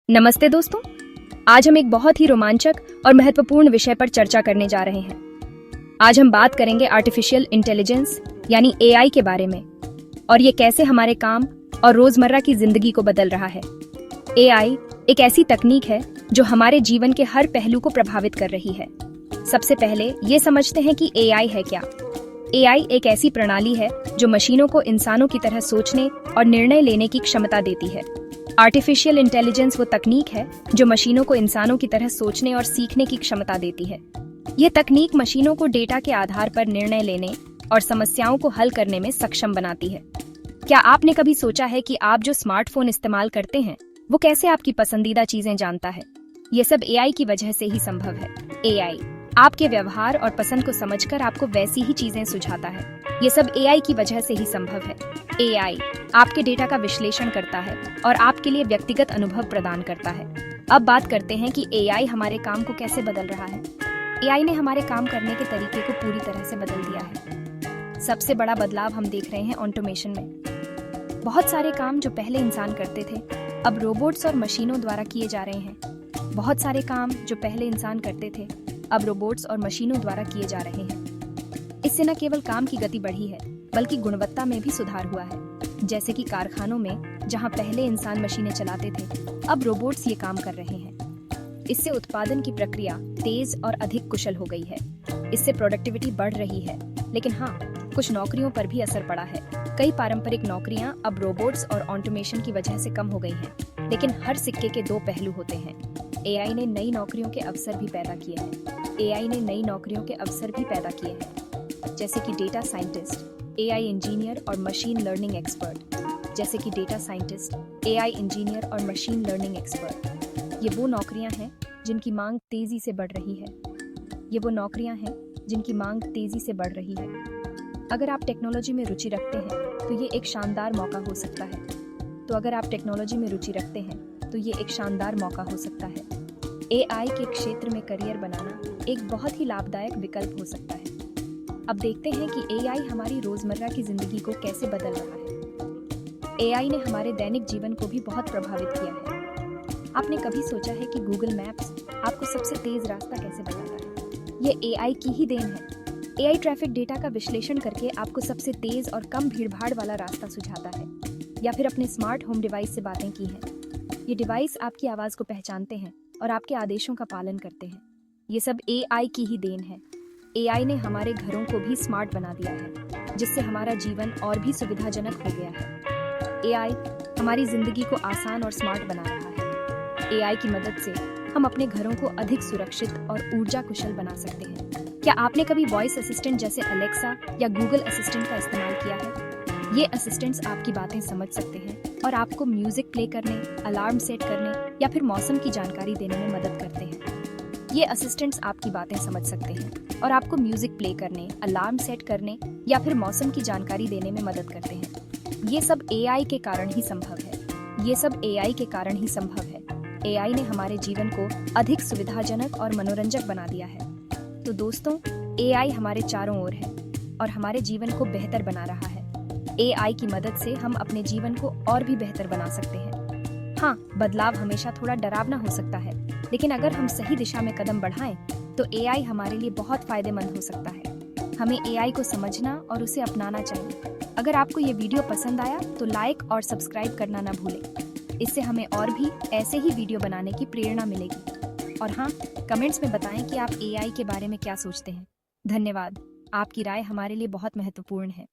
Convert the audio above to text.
नमस्ते दोस्तों, आज हम एक बहुत ही रोमांचक और महत्वपूर्ण विषय पर चर्चा करने जा रहे हैं। आज हम बात करेंगे आर्टिफिशियल इंटेलिजेंस यानी एआई के बारे में और ये कैसे हमारे काम और रोजमर्रा की जिंदगी को बदल रहा है। एआई एक ऐसी तकनीक है जो हमारे जीवन के हर पहलू को प्रभावित कर रही है। सबसे पहले ये समझते हैं कि एआई है क्या। एआई एक ऐसी प्रणाली है जो मशीनों को इंसानों की तरह सोचने और निर्णय लेने की क्षमता देती है। आर्टिफिशियल इंटेलिजेंस वो तकनीक है जो मशीनों को इंसानों की तरह सोचने और सीखने की क्षमता देती है। यह तकनीक मशीनों को डेटा के आधार पर निर्णय लेने और समस्याओं को हल करने में सक्षम बनाती है। क्या आपने कभी सोचा है कि आप जो स्मार्टफोन इस्तेमाल करते हैं वो कैसे आपकी पसंदीदा चीजें जानता है? ये सब एआई की वजह से ही संभव है। एआई आपके व्यवहार और पसंद को समझकर आपको वैसी ही चीजें सुझाता है। ये सब एआई की वजह से ही संभव है। एआई आपके डेटा का विश्लेषण करता है और आपके लिए व्यक्तिगत अनुभव प्रदान करता है। अब बात करते हैं कि एआई हमारे काम को कैसे बदल रहा है। एआई ने हमारे काम करने के तरीके को पूरी तरह से बदल दिया है। सबसे बड़ा बदलाव हम देख रहे हैं ऑटोमेशन में। बहुत सारे काम जो पहले इंसान करते थे अब रोबोट्स और मशीनों द्वारा किए जा रहे हैं। बहुत सारे काम जो पहले इंसान करते थे अब रोबोट्स और मशीनों द्वारा किए जा रहे हैं। इससे न केवल काम की गति बढ़ी है बल्कि गुणवत्ता में भी सुधार हुआ है। जैसे कि कारखानों में जहां पहले इंसान मशीनें चलाते थे अब रोबोट्स ये काम कर रहे हैं। इससे उत्पादन की प्रक्रिया तेज और अधिक कुशल हो गई है। इससे प्रोडक्टिविटी बढ़ रही है। लेकिन हाँ, कुछ नौकरियों पर भी असर पड़ा है। कई पारंपरिक नौकरियां अब रोबोट्स और ऑटोमेशन की वजह से कम हो गई हैं। लेकिन हर सिक्के के दो पहलू होते हैं। एआई ने नई नौकरियों के अवसर भी पैदा किए हैं। एआई ने नई नौकरियों के अवसर भी पैदा किए हैं, जैसे कि डेटा साइंटिस्ट, एआई इंजीनियर और मशीन लर्निंग एक्सपर्ट। जैसे कि डेटा साइंटिस्ट, एआई इंजीनियर और मशीन लर्निंग एक्सपर्ट। ये वो नौकरियां हैं जिनकी मांग तेजी से बढ़ रही है। अगर आप टेक्नोलॉजी में रुचि रखते हैं तो ये एक शानदार मौका हो सकता है। एआई के क्षेत्र में करियर बनाना एक बहुत ही लाभदायक विकल्प हो सकता है। अब देखते हैं कि एआई हमारी रोजमर्रा की जिंदगी को कैसे बदल रहा है। एआई ने हमारे दैनिक जीवन को भी बहुत प्रभावित किया है। आपने कभी सोचा है कि गूगल मैप्स आपको सबसे तेज रास्ता कैसे बताता है? ये एआई की ही देन है। एआई ट्रैफिक डेटा का विश्लेषण करके आपको सबसे तेज और कम भीड़भाड़ वाला रास्ता सुझाता है। या फिर अपने स्मार्ट होम डिवाइस से बातें की हैं। ये डिवाइस आपकी आवाज को पहचानते हैं और आपके आदेशों का पालन करते हैं। ये सब एआई की ही देन है। एआई ने हमारे घरों को भी स्मार्ट बना दिया है, जिससे हमारा जीवन और भी सुविधाजनक हो गया है। एआई हमारी जिंदगी को आसान और स्मार्ट बना रहा है। एआई की मदद से हम अपने घरों को अधिक सुरक्षित और ऊर्जा कुशल बना सकते हैं। क्या आपने कभी वॉइस असिस्टेंट जैसे अलेक्सा या गूगल असिस्टेंट का इस्तेमाल किया है? ये असिस्टेंट्स आपकी बातें समझ सकते हैं और आपको म्यूजिक प्ले करने, अलार्म सेट करने या फिर मौसम की जानकारी देने में मदद करते हैं। ये सब एआई के कारण ही संभव है। एआई ने हमारे जीवन को अधिक सुविधाजनक और मनोरंजक बना दिया है। तो दोस्तों, एआई हमारे चारों ओर है और हमारे जीवन को बेहतर बना रहा है। एआई की मदद से हम अपने जीवन को और भी बेहतर बना सकते हैं। हाँ, बदलाव हमेशा थोड़ा डरावना हो सकता है, लेकिन अगर हम सही दिशा में कदम बढ़ाएं तो एआई हमारे लिए बहुत फायदेमंद हो सकता है। हमें एआई को समझना और उसे अपनाना चाहिए। अगर आपको ये वीडियो पसंद आया तो लाइक और सब्सक्राइब करना ना भूलें। इससे हमें और भी ऐसे ही वीडियो बनाने की प्रेरणा मिलेगी। और हाँ, कमेंट्स में बताएं कि आप एआई के बारे में क्या सोचते हैं। धन्यवाद। आपकी राय हमारे लिए बहुत महत्वपूर्ण है।